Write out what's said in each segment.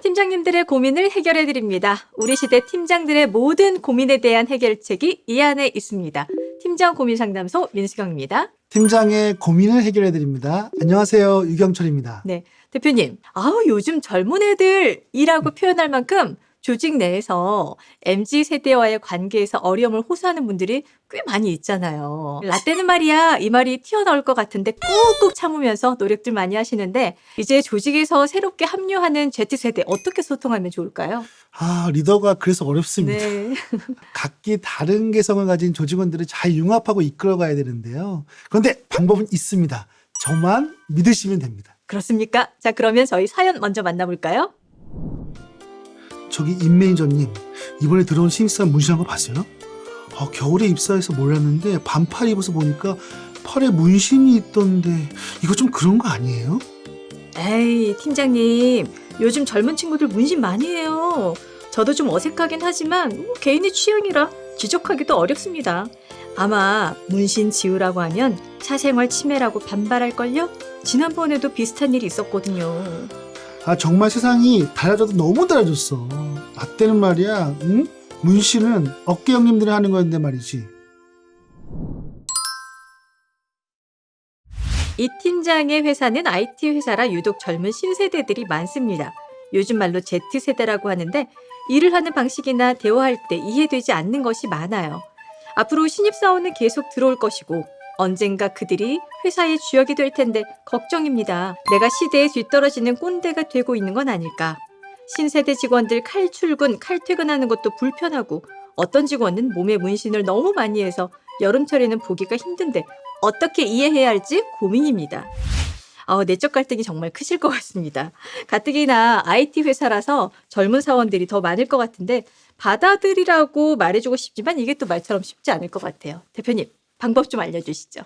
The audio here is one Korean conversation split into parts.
팀장님들의 고민을 해결해 드립니다. 우리 시대 팀장들의 모든 고민에 대한 해결책이 이 안에 있습니다. 팀장 고민 상담소 민수경입니다. 팀장의 고민을 해결해 드립니다. 안녕하세요. 유경철입니다. 네, 대표님. 요즘 젊은 애들이라고 표현할 만큼 조직 내에서 MZ 세대와의 관계에서 어려움을 호소하는 분들이 꽤 많이 있잖아요. 라떼는 말이야, 이 말이 튀어나올 것 같은데 꾹꾹 참으면서 노력들 많이 하시는데 이제 조직에서 새롭게 합류하는 Z세대 어떻게 소통하면 좋을까요? 리더가 그래서 어렵습니다. 네. 각기 다른 개성을 가진 조직원들을 잘 융합하고 이끌어가야 되는데요. 그런데 방법은 있습니다. 저만 믿으시면 됩니다. 그렇습니까? 자, 그러면 저희 사연 먼저 만나볼까요? 저기 임 매니저님, 이번에 들어온 신입사원 문신한 거 봤어요? 겨울에 입사해서 몰랐는데 반팔 입어서 보니까 팔에 문신이 있던데 이거 좀 그런 거 아니에요? 에이, 팀장님. 요즘 젊은 친구들 문신 많이 해요. 저도 좀 어색하긴 하지만 개인의 취향이라 지적하기도 어렵습니다. 아마 문신 지우라고 하면 사생활 침해라고 반발할걸요? 지난번에도 비슷한 일이 있었거든요. 정말 세상이 달라져도 너무 달라졌어. 나 때는 말이야, 응? 문신은 어깨 형님들이 하는 거였는데 말이지. 이 팀장의 회사는 IT 회사라 유독 젊은 신세대들이 많습니다. 요즘 말로 Z세대라고 하는데 일을 하는 방식이나 대화할 때 이해되지 않는 것이 많아요. 앞으로 신입사원은 계속 들어올 것이고 언젠가 그들이 회사의 주역이 될 텐데 걱정입니다. 내가 시대에 뒤떨어지는 꼰대가 되고 있는 건 아닐까. 신세대 직원들 칼출근, 칼퇴근하는 것도 불편하고 어떤 직원은 몸에 문신을 너무 많이 해서 여름철에는 보기가 힘든데 어떻게 이해해야 할지 고민입니다. 내적 갈등이 정말 크실 것 같습니다. 가뜩이나 IT 회사라서 젊은 사원들이 더 많을 것 같은데 받아들이라고 말해주고 싶지만 이게 또 말처럼 쉽지 않을 것 같아요. 대표님, 방법 좀 알려주시죠.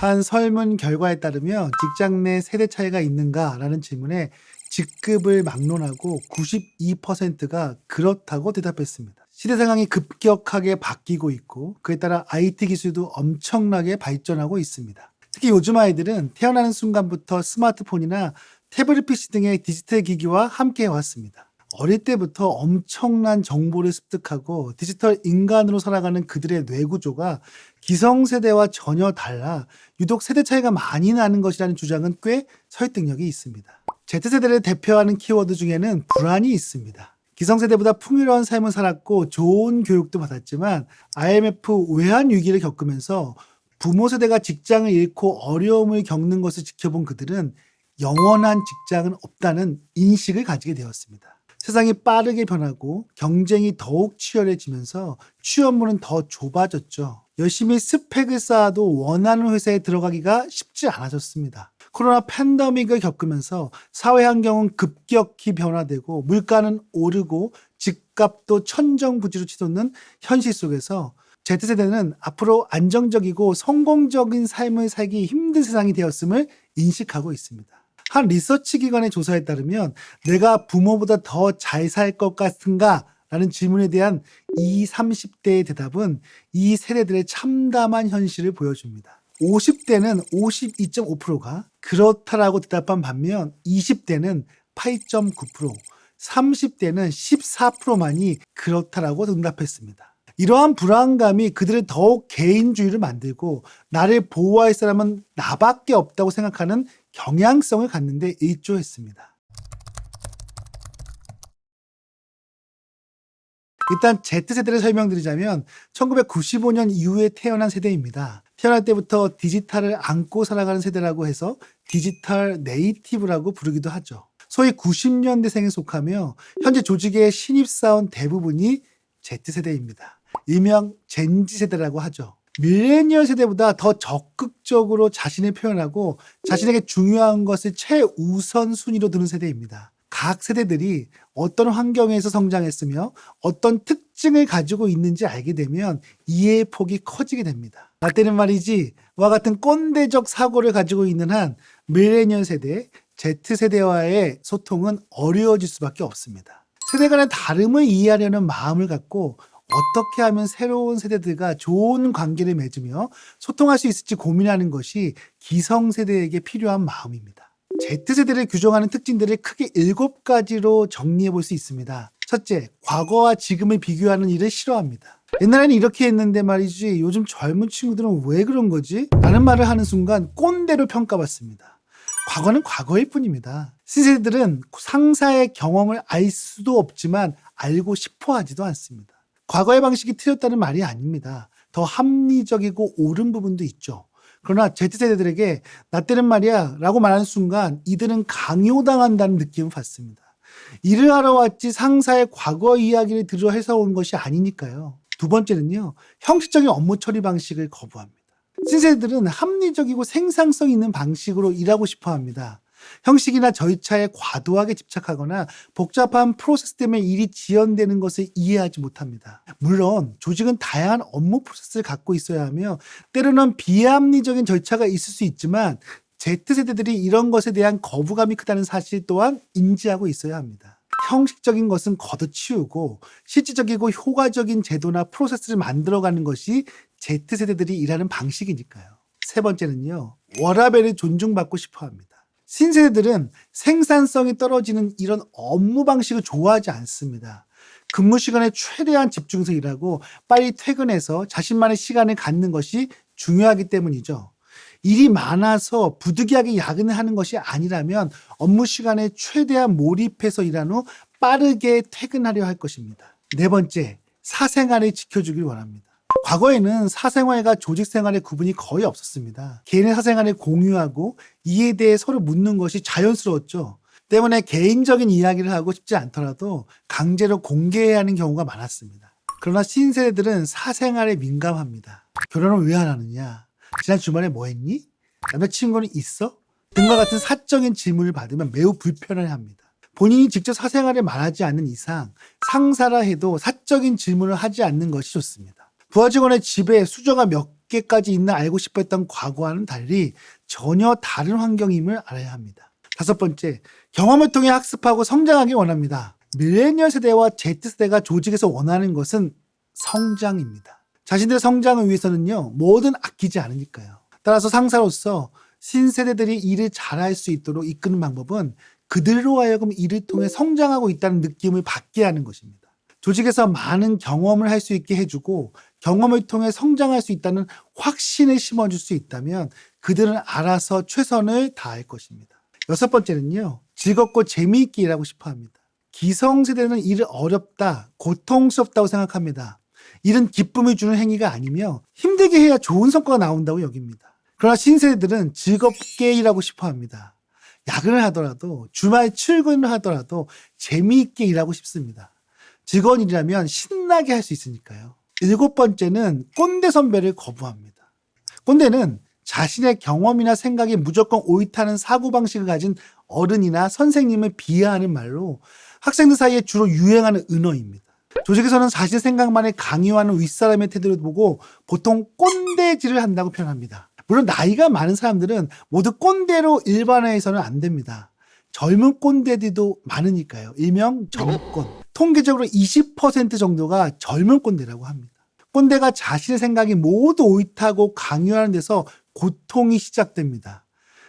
한 설문 결과에 따르면 직장 내 세대 차이가 있는가라는 질문에 직급을 막론하고 92%가 그렇다고 대답했습니다. 시대 상황이 급격하게 바뀌고 있고 그에 따라 IT 기술도 엄청나게 발전하고 있습니다. 특히 요즘 아이들은 태어나는 순간부터 스마트폰이나 태블릿 PC 등의 디지털 기기와 함께 해왔습니다. 어릴 때부터 엄청난 정보를 습득하고 디지털 인간으로 살아가는 그들의 뇌구조가 기성세대와 전혀 달라 유독 세대 차이가 많이 나는 것이라는 주장은 꽤 설득력이 있습니다. Z세대를 대표하는 키워드 중에는 불안이 있습니다. 기성세대보다 풍요로운 삶을 살았고 좋은 교육도 받았지만 IMF 외환 위기를 겪으면서 부모 세대가 직장을 잃고 어려움을 겪는 것을 지켜본 그들은 영원한 직장은 없다는 인식을 가지게 되었습니다. 세상이 빠르게 변하고 경쟁이 더욱 치열해지면서 취업문은 더 좁아졌죠. 열심히 스펙을 쌓아도 원하는 회사에 들어가기가 쉽지 않아졌습니다. 코로나 팬데믹을 겪으면서 사회 환경은 급격히 변화되고 물가는 오르고 집값도 천정부지로 치솟는 현실 속에서 Z세대는 앞으로 안정적이고 성공적인 삶을 살기 힘든 세상이 되었음을 인식하고 있습니다. 한 리서치 기관의 조사에 따르면 내가 부모보다 더 잘 살 것 같은가? 라는 질문에 대한 20, 30대의 대답은 이 세대들의 참담한 현실을 보여줍니다. 50대는 52.5%가 그렇다라고 대답한 반면 20대는 8.9%, 30대는 14%만이 그렇다라고 응답했습니다. 이러한 불안감이 그들을 더욱 개인주의를 만들고 나를 보호할 사람은 나밖에 없다고 생각하는 경향성을 갖는 데 일조했습니다. 일단 Z세대를 설명드리자면 1995년 이후에 태어난 세대입니다. 태어날 때부터 디지털을 안고 살아가는 세대라고 해서 디지털 네이티브라고 부르기도 하죠. 소위 90년대생에 속하며 현재 조직의 신입사원 대부분이 Z세대입니다. 일명 젠지세대라고 하죠. 밀레니얼 세대보다 더 적극적으로 자신을 표현하고 자신에게 중요한 것을 최우선 순위로 두는 세대입니다. 각 세대들이 어떤 환경에서 성장했으며 어떤 특징을 가지고 있는지 알게 되면 이해의 폭이 커지게 됩니다. 나 때는 말이지 와 같은 꼰대적 사고를 가지고 있는 한 밀레니얼 세대, Z세대와의 소통은 어려워질 수밖에 없습니다. 세대 간의 다름을 이해하려는 마음을 갖고 어떻게 하면 새로운 세대들과 좋은 관계를 맺으며 소통할 수 있을지 고민하는 것이 기성세대에게 필요한 마음입니다. Z세대를 규정하는 특징들을 크게 7가지로 정리해 볼 수 있습니다. 첫째, 과거와 지금을 비교하는 일을 싫어합니다. 옛날에는 이렇게 했는데 말이지 요즘 젊은 친구들은 왜 그런 거지? 라는 말을 하는 순간 꼰대로 평가받습니다. 과거는 과거일 뿐입니다. 신세대들은 상사의 경험을 알 수도 없지만 알고 싶어 하지도 않습니다. 과거의 방식이 틀렸다는 말이 아닙니다. 더 합리적이고 옳은 부분도 있죠. 그러나 Z세대들에게 나 때는 말이야 라고 말하는 순간 이들은 강요당한다는 느낌을 받습니다. 일을 하러 왔지 상사의 과거 이야기를 들어 해서 온 것이 아니니까요. 두 번째는요, 형식적인 업무 처리 방식을 거부합니다. 신세대들은 합리적이고 생산성 있는 방식으로 일하고 싶어 합니다. 형식이나 절차에 과도하게 집착하거나 복잡한 프로세스 때문에 일이 지연되는 것을 이해하지 못합니다. 물론 조직은 다양한 업무 프로세스를 갖고 있어야 하며 때로는 비합리적인 절차가 있을 수 있지만 Z세대들이 이런 것에 대한 거부감이 크다는 사실 또한 인지하고 있어야 합니다. 형식적인 것은 걷어치우고 실질적이고 효과적인 제도나 프로세스를 만들어가는 것이 Z세대들이 일하는 방식이니까요. 세 번째는요, 워라밸을 존중받고 싶어 합니다. 신세대들은 생산성이 떨어지는 이런 업무 방식을 좋아하지 않습니다. 근무 시간에 최대한 집중해서 일하고 빨리 퇴근해서 자신만의 시간을 갖는 것이 중요하기 때문이죠. 일이 많아서 부득이하게 야근을 하는 것이 아니라면 업무 시간에 최대한 몰입해서 일한 후 빠르게 퇴근하려 할 것입니다. 네 번째, 사생활을 지켜주길 원합니다. 과거에는 사생활과 조직 생활의 구분이 거의 없었습니다. 개인의 사생활을 공유하고 이에 대해 서로 묻는 것이 자연스러웠죠. 때문에 개인적인 이야기를 하고 싶지 않더라도 강제로 공개해야 하는 경우가 많았습니다. 그러나 신세대들은 사생활에 민감합니다. 결혼을 왜 안 하느냐? 지난 주말에 뭐 했니? 남자친구는 있어? 등과 같은 사적인 질문을 받으면 매우 불편해합니다. 본인이 직접 사생활을 말하지 않는 이상 상사라 해도 사적인 질문을 하지 않는 것이 좋습니다. 부하 직원의 집에 수저가 몇 개까지 있나 알고 싶어 했던 과거와는 달리 전혀 다른 환경임을 알아야 합니다. 다섯 번째, 경험을 통해 학습하고 성장하기 원합니다. 밀레니얼 세대와 Z세대가 조직에서 원하는 것은 성장입니다. 자신들의 성장을 위해서는요, 뭐든 아끼지 않으니까요. 따라서 상사로서 신세대들이 일을 잘할 수 있도록 이끄는 방법은 그들로 하여금 일을 통해 성장하고 있다는 느낌을 받게 하는 것입니다. 조직에서 많은 경험을 할 수 있게 해주고 경험을 통해 성장할 수 있다는 확신을 심어줄 수 있다면 그들은 알아서 최선을 다할 것입니다. 여섯 번째는요, 즐겁고 재미있게 일하고 싶어 합니다. 기성세대는 일을 어렵다, 고통스럽다고 생각합니다. 일은 기쁨을 주는 행위가 아니며 힘들게 해야 좋은 성과가 나온다고 여깁니다. 그러나 신세대들은 즐겁게 일하고 싶어 합니다. 야근을 하더라도 주말 출근을 하더라도 재미있게 일하고 싶습니다. 즐거운 일이라면 신나게 할 수 있으니까요. 일곱 번째는 꼰대 선배를 거부합니다. 꼰대는 자신의 경험이나 생각이 무조건 옳다는 사고방식을 가진 어른이나 선생님을 비하하는 말로 학생들 사이에 주로 유행하는 은어입니다. 조직에서는 자신의 생각만을 강요하는 윗사람의 태도를 보고 보통 꼰대질을 한다고 표현합니다. 물론 나이가 많은 사람들은 모두 꼰대로 일반화해서는 안 됩니다. 젊은 꼰대들도 많으니까요. 일명 젊꼰. 통계적으로 20% 정도가 젊은 꼰대라고 합니다. 꼰대가 자신의 생각이 모두 옳다고 강요하는 데서 고통이 시작됩니다.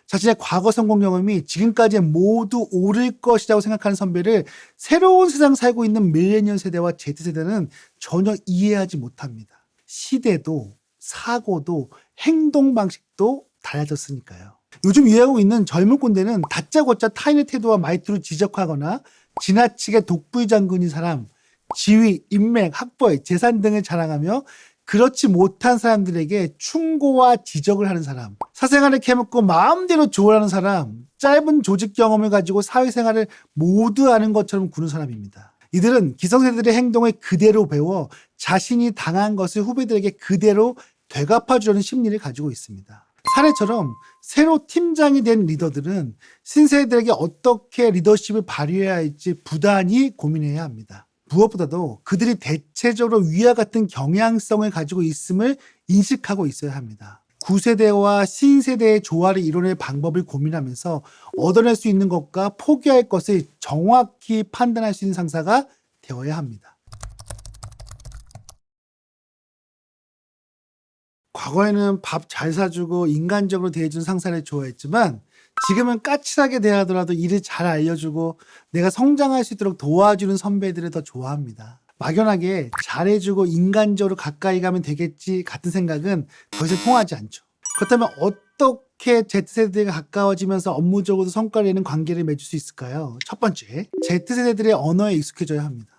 자신의 과거 성공 경험이 지금까지 모두 옳을 것이라고 생각하는 선배를 새로운 세상 살고 있는 밀레니얼 세대와 Z세대는 전혀 이해하지 못합니다. 시대도 사고도 행동 방식도 달라졌으니까요. 요즘 유행하고 있는 젊은 꼰대는 다짜고짜 타인의 태도와 말투를 지적하거나 지나치게 독불장군인 사람, 지위, 인맥, 학벌, 재산 등을 자랑하며 그렇지 못한 사람들에게 충고와 지적을 하는 사람, 사생활을 캐묻고 마음대로 조언하는 사람, 짧은 조직 경험을 가지고 사회생활을 모두 아는 것처럼 구는 사람입니다. 이들은 기성세대들의 행동을 그대로 배워 자신이 당한 것을 후배들에게 그대로 되갚아주려는 심리를 가지고 있습니다. 사례처럼 새로 팀장이 된 리더들은 신세대들에게 어떻게 리더십을 발휘해야 할지 부단히 고민해야 합니다. 무엇보다도 그들이 대체적으로 위와 같은 경향성을 가지고 있음을 인식하고 있어야 합니다. 구세대와 신세대의 조화를 이뤄낼 방법을 고민하면서 얻어낼 수 있는 것과 포기할 것을 정확히 판단할 수 있는 상사가 되어야 합니다. 과거에는 밥 잘 사주고 인간적으로 대해준 상사를 좋아했지만 지금은 까칠하게 대하더라도 일을 잘 알려주고 내가 성장할 수 있도록 도와주는 선배들을 더 좋아합니다. 막연하게 잘해주고 인간적으로 가까이 가면 되겠지 같은 생각은 더 이상 통하지 않죠. 그렇다면 어떻게 Z세대가 가까워지면서 업무적으로 성과를 내는 관계를 맺을 수 있을까요? 첫 번째, Z세대들의 언어에 익숙해져야 합니다.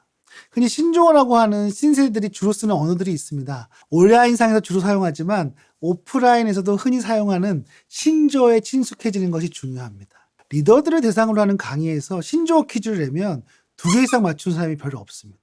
흔히 신조어라고 하는 신세대들이 주로 쓰는 언어들이 있습니다. 온라인상에서 주로 사용하지만 오프라인에서도 흔히 사용하는 신조어에 친숙해지는 것이 중요합니다. 리더들을 대상으로 하는 강의에서 신조어 퀴즈를 내면 2개 이상 맞춘 사람이 별로 없습니다.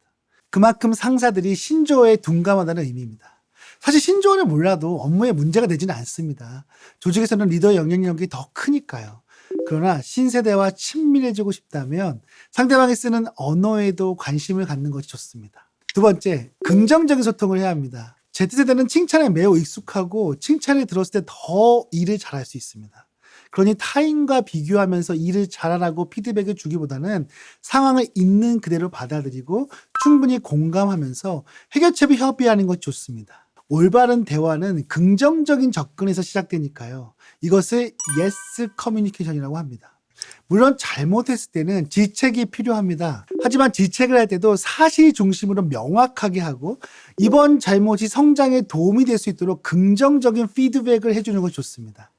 그만큼 상사들이 신조어에 둔감하다는 의미입니다. 사실 신조어를 몰라도 업무에 문제가 되지는 않습니다. 조직에서는 리더의 영향력이 더 크니까요. 그러나 신세대와 친밀해지고 싶다면 상대방이 쓰는 언어에도 관심을 갖는 것이 좋습니다. 두 번째, 긍정적인 소통을 해야 합니다. Z세대는 칭찬에 매우 익숙하고 칭찬을 들었을 때 더 일을 잘할 수 있습니다. 그러니 타인과 비교하면서 일을 잘하라고 피드백을 주기보다는 상황을 있는 그대로 받아들이고 충분히 공감하면서 해결책을 협의하는 것이 좋습니다. 올바른 대화는 긍정적인 접근에서 시작되니까요. 이것을 yes 커뮤니케이션이라고 합니다. 물론 잘못했을 때는 지책이 필요합니다. 하지만 지책을 할 때도 사실 중심으로 명확하게 하고 이번 잘못이 성장에 도움이 될 수 있도록 긍정적인 피드백을 해주는 것이 좋습니다.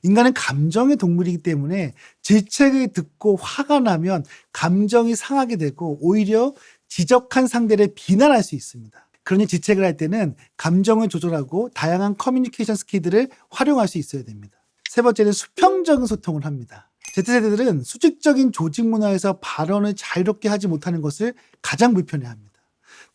인간은 감정의 동물이기 때문에 지책을 듣고 화가 나면 감정이 상하게 되고 오히려 지적한 상대를 비난할 수 있습니다. 그러니 지책을 할 때는 감정을 조절하고 다양한 커뮤니케이션 스킬들을 활용할 수 있어야 됩니다. 세 번째는 수평적인 소통을 합니다. Z세대들은 수직적인 조직 문화에서 발언을 자유롭게 하지 못하는 것을 가장 불편해합니다.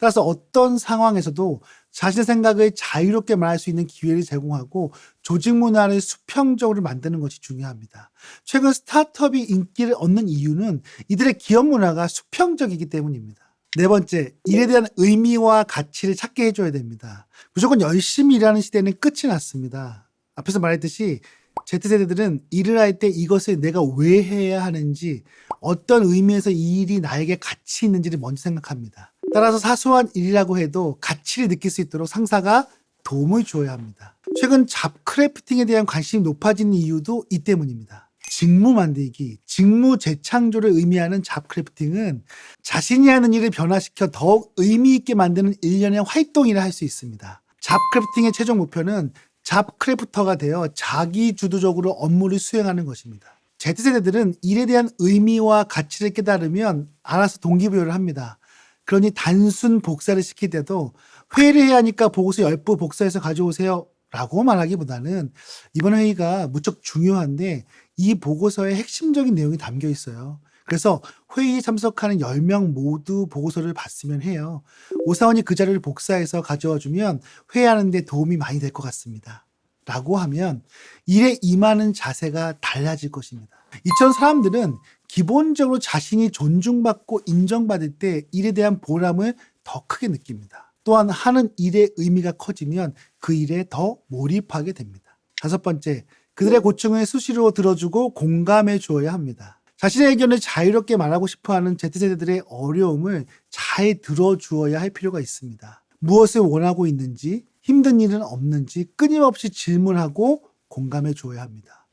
따라서 어떤 상황에서도 자신의 생각을 자유롭게 말할 수 있는 기회를 제공하고 조직 문화를 수평적으로 만드는 것이 중요합니다. 최근 스타트업이 인기를 얻는 이유는 이들의 기업 문화가 수평적이기 때문입니다. 네 번째, 일에 대한 의미와 가치를 찾게 해줘야 됩니다. 무조건 열심히 일하는 시대는 끝이 났습니다. 앞에서 말했듯이 Z세대들은 일을 할 때 이것을 내가 왜 해야 하는지, 어떤 의미에서 이 일이 나에게 가치 있는지를 먼저 생각합니다. 따라서 사소한 일이라고 해도 가치를 느낄 수 있도록 상사가 도움을 주어야 합니다. 최근 잡크래프팅에 대한 관심이 높아지는 이유도 이 때문입니다. 직무 만들기, 직무 재창조를 의미하는 잡크래프팅은 자신이 하는 일을 변화시켜 더욱 의미 있게 만드는 일련의 활동이라 할 수 있습니다. 잡크래프팅의 최종 목표는 잡크래프터가 되어 자기 주도적으로 업무를 수행하는 것입니다. Z세대들은 일에 대한 의미와 가치를 깨달으면 알아서 동기부여를 합니다. 그러니 단순 복사를 시킬 때도 회의를 해야 하니까 보고서 10부 복사해서 가져오세요 라고 말하기보다는 이번 회의가 무척 중요한데 이 보고서에 핵심적인 내용이 담겨 있어요. 그래서 회의에 참석하는 10명 모두 보고서를 봤으면 해요. 오사원이 그 자료를 복사해서 가져와 주면 회의하는 데 도움이 많이 될 것 같습니다. 라고 하면 일에 임하는 자세가 달라질 것입니다. 이처럼 사람들은 기본적으로 자신이 존중받고 인정받을 때 일에 대한 보람을 더 크게 느낍니다. 또한 하는 일의 의미가 커지면 그 일에 더 몰입하게 됩니다. 다섯 번째, 그들의 고충을 수시로 들어주고 공감해 주어야 합니다. 자신의 의견을 자유롭게 말하고 싶어하는 Z세대들의 어려움을 잘 들어주어야 할 필요가 있습니다. 무엇을 원하고 있는지, 힘든 일은 없는지 끊임없이 질문하고 공감해 주어야 합니다.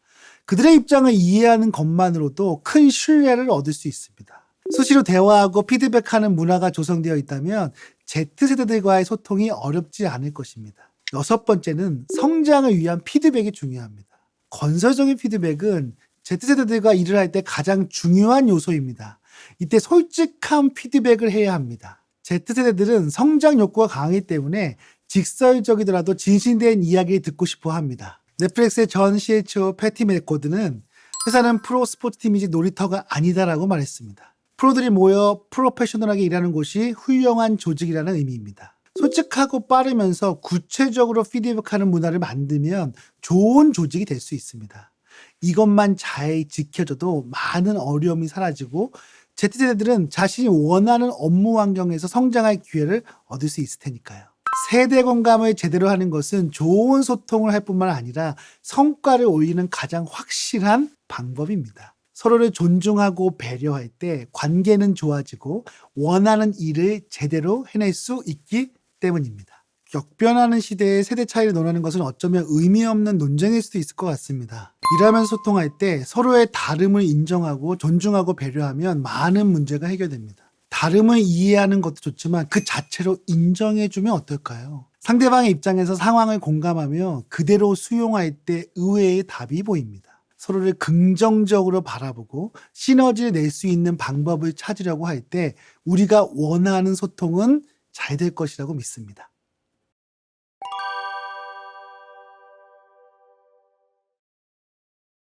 그들의 입장을 이해하는 것만으로도 큰 신뢰를 얻을 수 있습니다. 수시로 대화하고 피드백하는 문화가 조성되어 있다면 Z세대들과의 소통이 어렵지 않을 것입니다. 여섯 번째는 성장을 위한 피드백이 중요합니다. 건설적인 피드백은 Z세대들과 일을 할 때 가장 중요한 요소입니다. 이때 솔직한 피드백을 해야 합니다. Z세대들은 성장 욕구가 강하기 때문에 직설적이더라도 진실된 이야기를 듣고 싶어 합니다. 넷플릭스의 전 CHO 패티 맥코드는 회사는 프로 스포츠팀이지 놀이터가 아니다라고 말했습니다. 프로들이 모여 프로페셔널하게 일하는 곳이 훌륭한 조직이라는 의미입니다. 솔직하고 빠르면서 구체적으로 피드백하는 문화를 만들면 좋은 조직이 될 수 있습니다. 이것만 잘 지켜줘도 많은 어려움이 사라지고 Z세대들은 자신이 원하는 업무 환경에서 성장할 기회를 얻을 수 있을 테니까요. 세대 공감을 제대로 하는 것은 좋은 소통을 할 뿐만 아니라 성과를 올리는 가장 확실한 방법입니다. 서로를 존중하고 배려할 때 관계는 좋아지고 원하는 일을 제대로 해낼 수 있기 때문입니다. 격변하는 시대에 세대 차이를 논하는 것은 어쩌면 의미 없는 논쟁일 수도 있을 것 같습니다. 일하면서 소통할 때 서로의 다름을 인정하고 존중하고 배려하면 많은 문제가 해결됩니다. 다름을 이해하는 것도 좋지만 그 자체로 인정해주면 어떨까요? 상대방의 입장에서 상황을 공감하며 그대로 수용할 때 의외의 답이 보입니다. 서로를 긍정적으로 바라보고 시너지를 낼 수 있는 방법을 찾으려고 할 때 우리가 원하는 소통은 잘 될 것이라고 믿습니다.